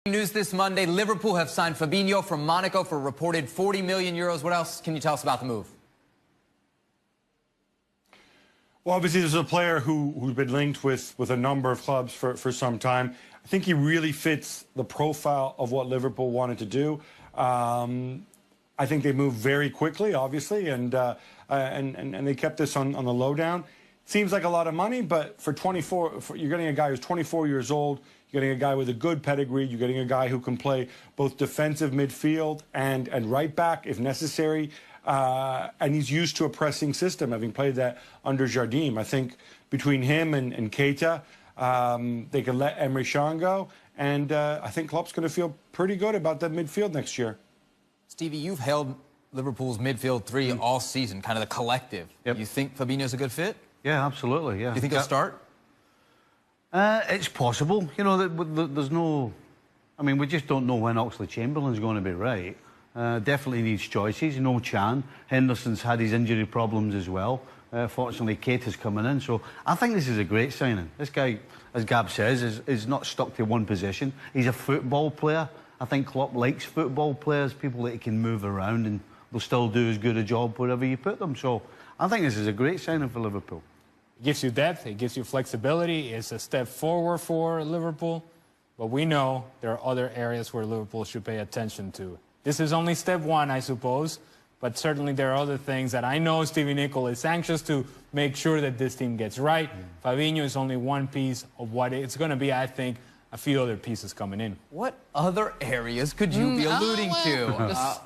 News this Monday, Liverpool have signed Fabinho from Monaco for reported 40 million euros. What else can you tell us about the move? Well, obviously, this is a player who's been linked with a number of clubs for some time. I think he really fits the profile of what Liverpool wanted to do. I think they moved very quickly, obviously, and they kept this on the lowdown. Seems like a lot of money, but for 24, you're getting a guy who's 24 years old. You're getting a guy with a good pedigree. You're getting a guy who can play both defensive midfield and right back if necessary. And he's used to a pressing system, having played that under Jardim. I think between him and Keita, they can let Emre Can go. And I think Klopp's going to feel pretty good about that midfield next year. Stevie, you've held Liverpool's midfield three all season, kind of the collective. Yep. You think Fabinho's a good fit? Yeah, absolutely, yeah. Do you think he'll start? It's possible. You know, there's no... I mean, we just don't know when Oxlade-Chamberlain's going to be right. Definitely needs choices. No Chan. Henderson's had his injury problems as well. Fortunately, Keita's coming in. So I think this is a great signing. This guy, as Gab says, is not stuck to one position. He's a football player. I think Klopp likes football players, people that he can move around and they'll still do as good a job wherever you put them. So I think this is a great signing for Liverpool. It gives you depth, it gives you flexibility, it's a step forward for Liverpool, but we know there are other areas where Liverpool should pay attention to. This is only step one, I suppose, but certainly there are other things that I know Stevie Nicol is anxious to make sure that this team gets right. Fabinho is only one piece of what it's going to be, I think, a few other pieces coming in. What other areas could you be alluding to?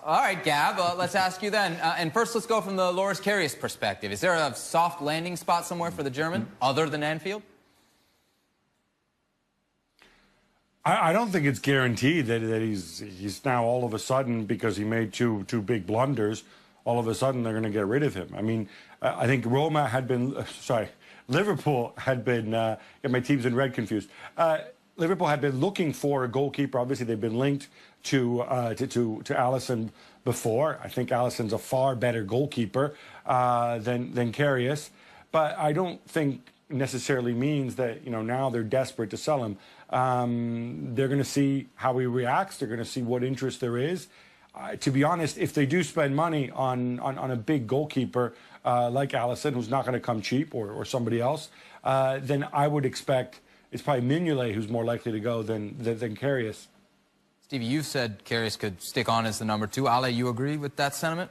All right, Gab, let's ask you then. And first, let's go from the Loris Karius perspective. Is there a soft landing spot somewhere for the German, other than Anfield? I don't think it's guaranteed that he's now all of a sudden, because he made two big blunders, all of a sudden they're going to get rid of him. I mean, I think Liverpool had been, get my teams in red confused. Liverpool had been looking for a goalkeeper. Obviously, they've been linked to Alisson before. I think Alisson's a far better goalkeeper than Karius, but I don't think necessarily means that now they're desperate to sell him. They're going to see how he reacts. They're going to see what interest there is. To be honest, if they do spend money on a big goalkeeper like Alisson, who's not going to come cheap, or somebody else, then I would expect it's probably Mignolet who's more likely to go than Karius. Stevie, you've said Karius could stick on as the number 2. Ale, you agree with that sentiment?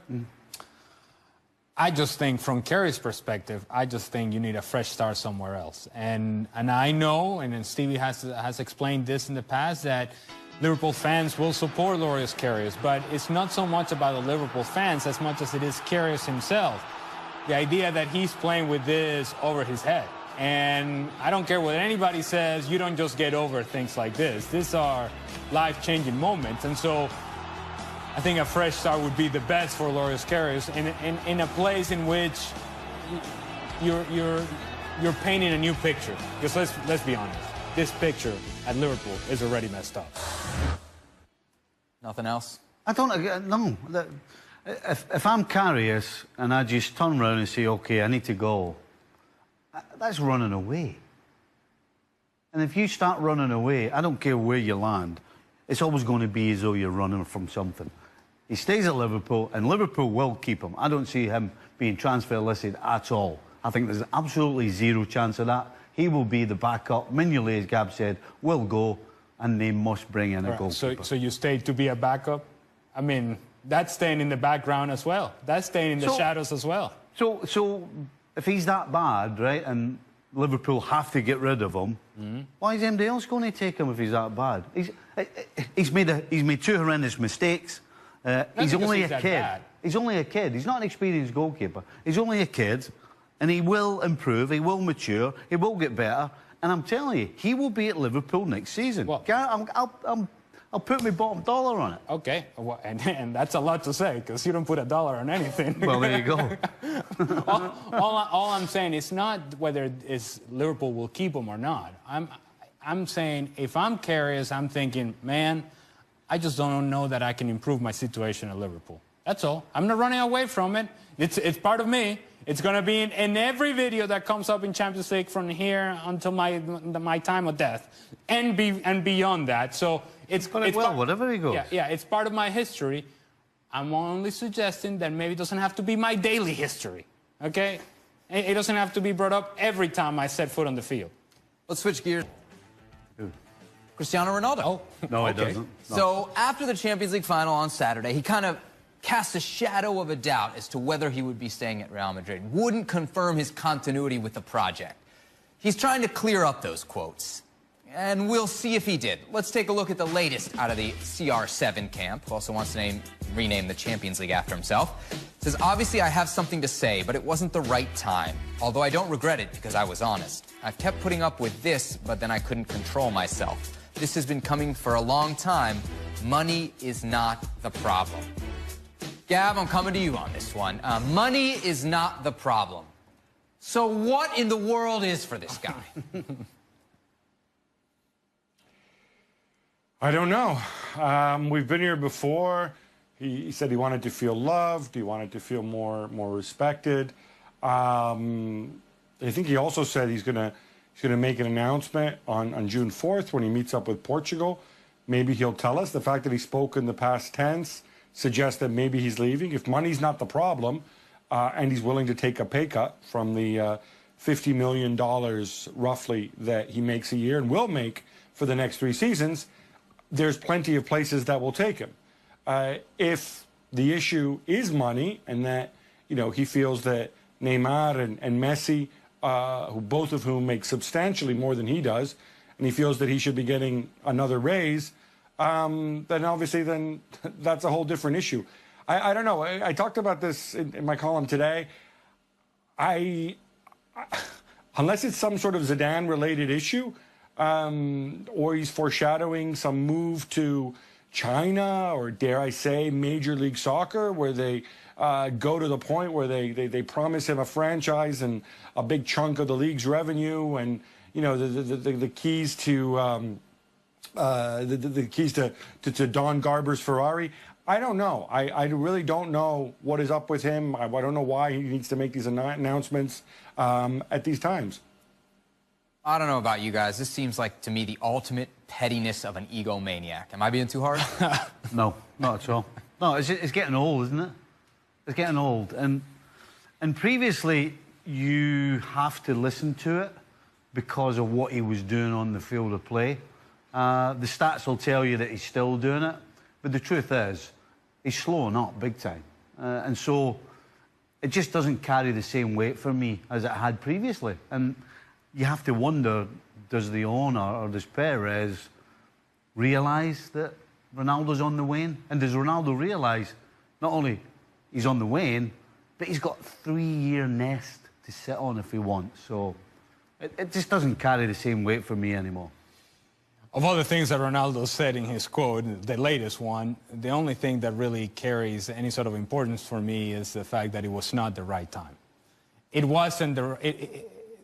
I just think, from Karius' perspective, I just think you need a fresh start somewhere else. And I know, and Stevie has explained this in the past, that Liverpool fans will support Loris Karius, but it's not so much about the Liverpool fans as much as it is Karius himself. The idea that he's playing with this over his head. And I don't care what anybody says, you don't just get over things like this. These are life-changing moments. And so I think a fresh start would be the best for Loris Karius in a place in which you're painting a new picture. Because let's be honest, this picture at Liverpool is already messed up. Nothing else? I don't know. If I'm Karius and I just turn around and say, OK, I need to go, that's running away. And if you start running away, I don't care where you land, it's always going to be as though you're running from something. He stays at Liverpool, and Liverpool will keep him. I don't see him being transfer listed at all. I think there's absolutely zero chance of that. He will be the backup. Mignolet, as Gab said, will go, and they must bring in a goalkeeper. So you stay to be a backup? I mean, that's staying in the background as well. That's staying in the shadows as well. So if he's that bad, right, and Liverpool have to get rid of him, why is anybody else going to take him if he's that bad? He's made 2 horrendous mistakes. He's only a kid. He's only a kid. He's not an experienced goalkeeper. He's only a kid, and he will improve. He will mature. He will get better. And I'm telling you, he will be at Liverpool next season. Well, I'll put my bottom dollar on it. Okay, well, and that's a lot to say, because you don't put a dollar on anything. Well, there you go. all I'm saying is not whether Liverpool will keep him or not. I'm saying, if I'm Karius, I'm thinking, man, I just don't know that I can improve my situation at Liverpool. That's all. I'm not running away from it. It's part of me. It's going to be in every video that comes up in Champions League from here until my time of death, and beyond that. So it's whatever he goes. Yeah, it's part of my history. I'm only suggesting that maybe it doesn't have to be my daily history, okay? It doesn't have to be brought up every time I set foot on the field. Let's switch gears. Cristiano Ronaldo. Oh, no, okay. It doesn't. No. So after the Champions League final on Saturday, he kind of cast a shadow of a doubt as to whether he would be staying at Real Madrid. Wouldn't confirm his continuity with the project. He's trying to clear up those quotes. And we'll see if he did. Let's take a look at the latest out of the CR7 camp, who also wants to rename the Champions League after himself. Says, obviously I have something to say, but it wasn't the right time. Although I don't regret it because I was honest. I've kept putting up with this, but then I couldn't control myself. This has been coming for a long time. Money is not the problem. Gab, I'm coming to you on this one. Money is not the problem. So what in the world is for this guy? I don't know. We've been here before. He said he wanted to feel loved. He wanted to feel more respected. I think he also said he's gonna make an announcement on June 4th when he meets up with Portugal. Maybe he'll tell us. The fact that he spoke in the past tense suggests that maybe he's leaving. If money's not the problem, and he's willing to take a pay cut from the $50 million roughly that he makes a year and will make for the next 3 seasons, there's plenty of places that will take him. If the issue is money and that, he feels that Neymar and Messi, both of whom make substantially more than he does, and he feels that he should be getting another raise, then obviously that's a whole different issue. I don't know. I talked about this in my column today. Unless it's some sort of Zidane-related issue, or he's foreshadowing some move to China, or dare I say Major League Soccer, where they go to the point where they promise him a franchise and a big chunk of the league's revenue, and the keys to the keys to Don Garber's Ferrari. I don't know. I really don't know what is up with him. I don't know why he needs to make these announcements at these times. I don't know about you guys. This seems like, to me, the ultimate pettiness of an egomaniac. Am I being too hard? No, not at all. No, it's getting old, isn't it? It's getting old. And previously, you have to listen to it because of what he was doing on the field of play. The stats will tell you that he's still doing it. But the truth is, he's slowing up big time. And so it just doesn't carry the same weight for me as it had previously. And you have to wonder, does the owner or does Perez realise that Ronaldo's on the wane? And does Ronaldo realise not only he's on the wane, but he's got a 3-year nest to sit on if he wants? So it just doesn't carry the same weight for me anymore. Of all the things that Ronaldo said in his quote, the latest one, the only thing that really carries any sort of importance for me is the fact that it was not the right time. It wasn't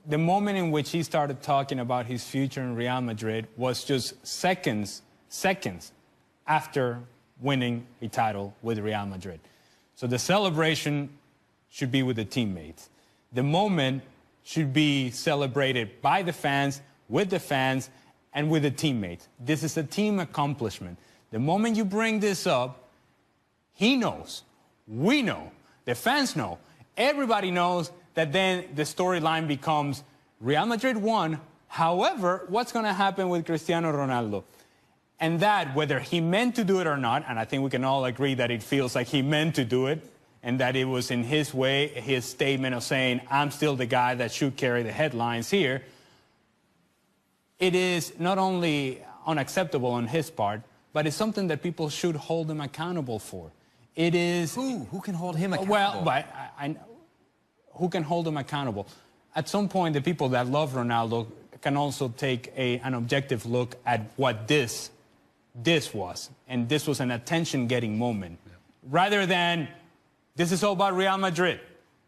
the moment in which he started talking about his future in Real Madrid was just seconds after winning a title with Real Madrid. So the celebration should be with the teammates. The moment should be celebrated by the fans, with the fans, and with the teammates. This is a team accomplishment. The moment you bring this up, he knows, we know, the fans know, everybody knows that then the storyline becomes Real Madrid won. However, what's going to happen with Cristiano Ronaldo? And that, whether he meant to do it or not, and I think we can all agree that it feels like he meant to do it, and that it was in his way, his statement of saying, I'm still the guy that should carry the headlines here, it is not only unacceptable on his part, but it's something that people should hold him accountable for. It is... Who can hold him accountable? Well, but who can hold him accountable? At some point, the people that love Ronaldo can also take an objective look at what this was. And this was an attention-getting moment. Yeah. Rather than, this is all about Real Madrid.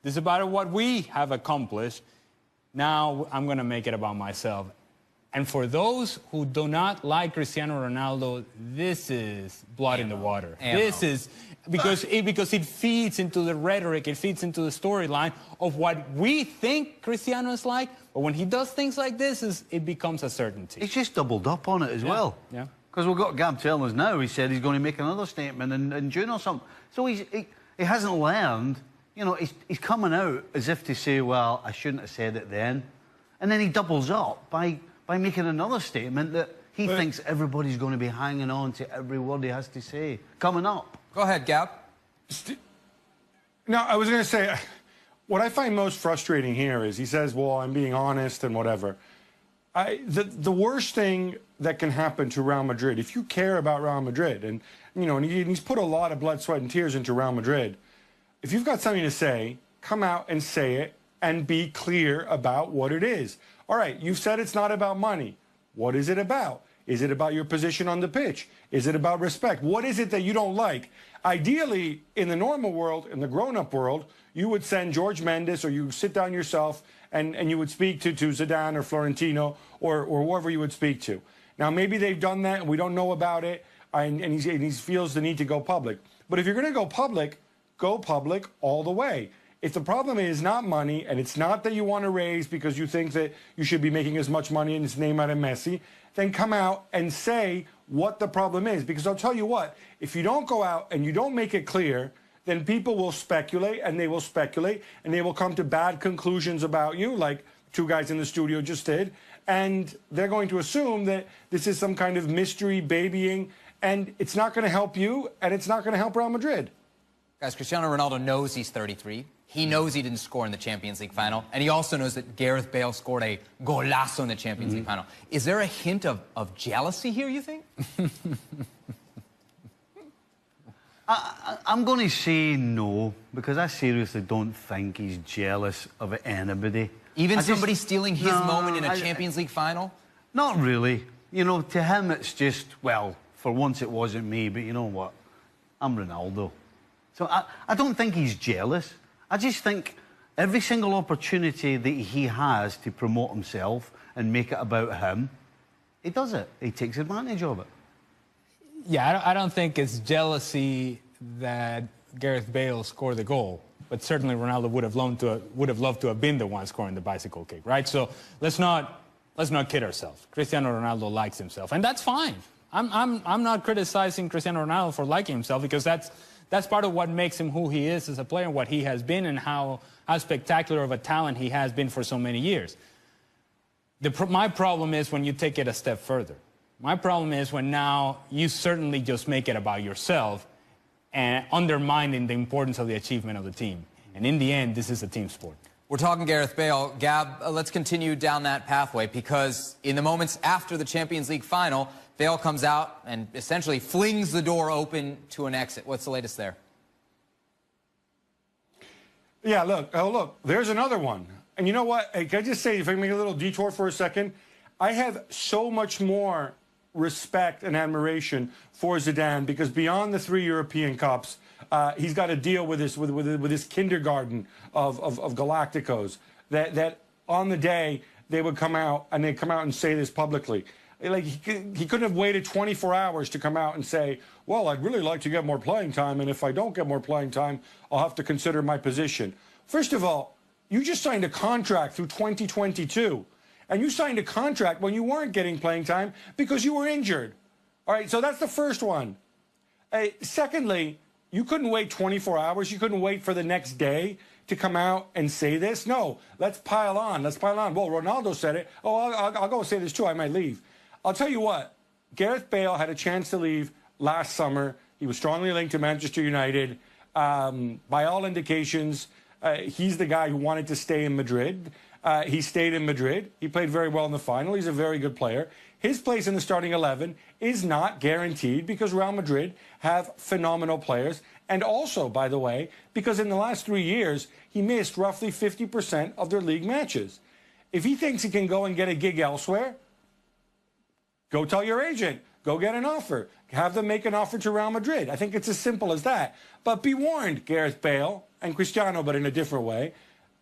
This is about what we have accomplished. Now I'm going to make it about myself. And for those who do not like Cristiano Ronaldo, this is blood in the water. This is because it feeds into the rhetoric, it feeds into the storyline of what we think Cristiano is like. But when he does things like this, it becomes a certainty. He's just doubled up on it as well. Yeah. Because we've got Gab telling us now, he said he's going to make another statement in June or something. So he hasn't learned. You know, he's coming out as if to say, well, I shouldn't have said it then. And then he doubles up by making another statement that he thinks everybody's going to be hanging on to every word he has to say coming up. Go ahead, Gab. No, I was going to say, what I find most frustrating here is he says, well, I'm being honest and whatever. The worst thing that can happen to Real Madrid, if you care about Real Madrid, and, you know, and he's put a lot of blood, sweat, and tears into Real Madrid, if you've got something to say, come out and say it and be clear about what it is. All right, you've said it's not about money. What is it about? Is it about your position on the pitch? Is it about respect? What is it that you don't like? Ideally, in the normal world, in the grown-up world, you would send George Mendes or you sit down yourself and you would speak to Zidane or Florentino or whoever you would speak to. Now, maybe they've done that and we don't know about it, and he feels the need to go public. But if you're going to go public all the way. If the problem is not money, and it's not that you want to raise because you think that you should be making as much money in his name out of Messi, then come out and say what the problem is. Because I'll tell you what, if you don't go out and you don't make it clear, then people will speculate, and they will speculate, and they will come to bad conclusions about you, like two guys in the studio just did, and they're going to assume that this is some kind of mystery babying, and it's not going to help you, and it's not going to help Real Madrid. Guys, Cristiano Ronaldo knows he's 33. He knows he didn't score in the Champions League final. And he also knows that Gareth Bale scored a golazo in the Champions League final. Is there a hint of jealousy here, you think? I'm going to say no, because I seriously don't think he's jealous of anybody. Even somebody stealing his moment in a Champions League final? Not really. You know, to him it's just, well, for once it wasn't me, but you know what? I'm Ronaldo. So I don't think he's jealous. I just think every single opportunity that he has to promote himself and make it about him, he does it. He takes advantage of it. Yeah, I don't think it's jealousy that Gareth Bale scored the goal, but certainly Ronaldo would have loved to have been the one scoring the bicycle kick, right? So let's not kid ourselves. Cristiano Ronaldo likes himself, and that's fine. I'm not criticizing Cristiano Ronaldo for liking himself, because that's part of what makes him who he is as a player, and what he has been, and how spectacular of a talent he has been for so many years. My problem is when you take it a step further. My problem is when now you certainly just make it about yourself and undermining the importance of the achievement of the team. And in the end, this is a team sport. We're talking Gareth Bale. Gab, let's continue down that pathway, because in the moments after the Champions League final, Bale comes out and essentially flings the door open to an exit. What's the latest there? Yeah, look, there's another one. And you know what? Hey, can I just say, if I can make a little detour for a second, I have so much more respect and admiration for Zidane, because beyond the 3 European Cups, he's got to deal with this kindergarten of Galacticos that on the day they would come out and say this publicly. Like, he couldn't have waited 24 hours to come out and say, well, I'd really like to get more playing time, and if I don't get more playing time, I'll have to consider my position. First of all, you just signed a contract through 2022, and you signed a contract when you weren't getting playing time because you were injured. All right, so that's the first one. Secondly, you couldn't wait 24 hours. You couldn't wait for the next day to come out and say this. No, let's pile on. Let's pile on. Well, Ronaldo said it. Oh, I'll go say this too. I might leave. I'll tell you what, Gareth Bale had a chance to leave last summer. He was strongly linked to Manchester United. By all indications, he's the guy who wanted to stay in Madrid. He stayed in Madrid. He played very well in the final. He's a very good player. His place in the starting 11 is not guaranteed, because Real Madrid have phenomenal players. And also, by the way, because in the last 3 years, he missed roughly 50% of their league matches. If he thinks he can go and get a gig elsewhere, go tell your agent. Go get an offer. Have them make an offer to Real Madrid. I think it's as simple as that. But be warned, Gareth Bale and Cristiano, but in a different way.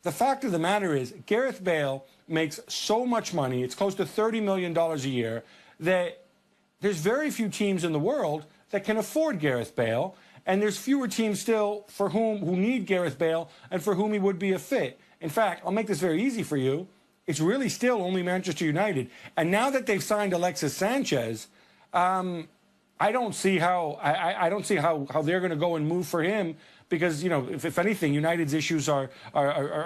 the fact of the matter is Gareth Bale makes so much money, it's close to $30 million a year, that there's very few teams in the world that can afford Gareth Bale, and there's fewer teams still who need Gareth Bale and for whom he would be a fit. In fact, I'll make this very easy for you. It's really still only Manchester United. And now that they've signed Alexis Sanchez, I don't see how they're going to go and move for him, because, you know, if anything, United's issues are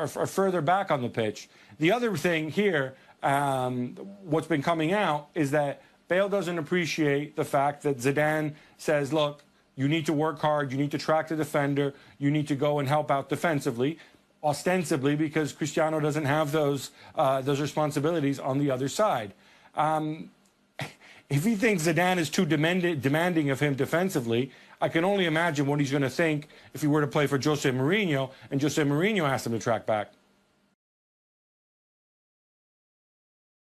further back on the pitch. The other thing here, what's been coming out, is that Bale doesn't appreciate the fact that Zidane says, look, you need to work hard, you need to track the defender, you need to go and help out defensively, ostensibly because Cristiano doesn't have those responsibilities on the other side. If he thinks Zidane is too demanding of him defensively, I can only imagine what he's going to think if he were to play for Jose Mourinho and Jose Mourinho asked him to track back.